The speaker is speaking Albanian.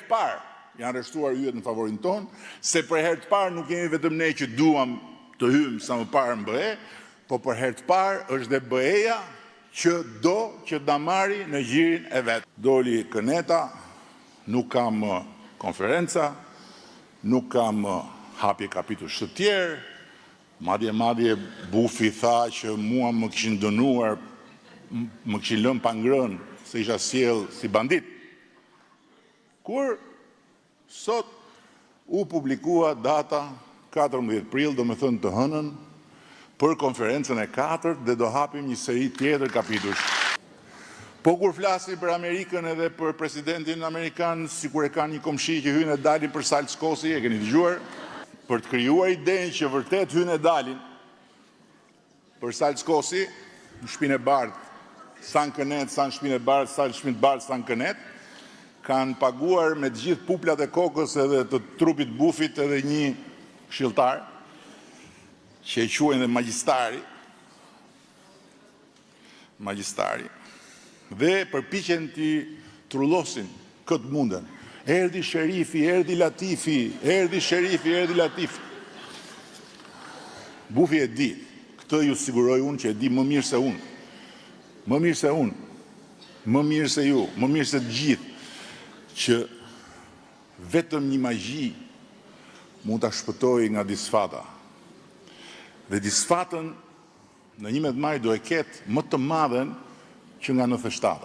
të parë janë arrestuar yjet në favorin tonë, se për herë të parë nuk jemi vetëm ne që duam të hymë sa më parë në BE, po për herë të parë është dhe BE-ja që do që ta marri në gjirin e vet. Doli këneta, nuk kam konferenca, nuk kam hapje kapitush të tjerë, madje Bufi tha që mua më kishin dënuar, më kishin lënë pa ngrënë se isha sjell si bandit. Kur sot u publikua data 14 prill, do me thënë të hënën, për konferencën e 4 dhe do hapim një seri tjetër kapitush. Po kur flasim për Amerikën edhe për presidentin Amerikan, si kur e ka një komshi që hynë e dalin për Salt Skosi, e keni dëgjuar, për të krijuar idenë që vërtet hynë e dalin për Salt Skosi, në shpinë e bardhë, sa në Kënet, sa në shpinë e bardhë, sa në shpinë e bardhë, sa në Kënet, kanë paguar me të gjithë puplat e kokës edhe të trupit Bufit edhe një këshilltar, që e quajnë dhe magjistari, dhe përpiqen t'i trullosin këtë mundën. Erdi sherifi, erdi Latifi, erdi sherifi, erdi Latifi. Bufi e di, këtë ju siguroj unë që e di më mirë se unë. Më mirë se unë, më mirë se ju, më mirë se të gjithë, që vetëm një magji mund ta shpëtoj nga disfata. Dhe disfatën në 11 maj do e ketë më të madhen që nga 97-a.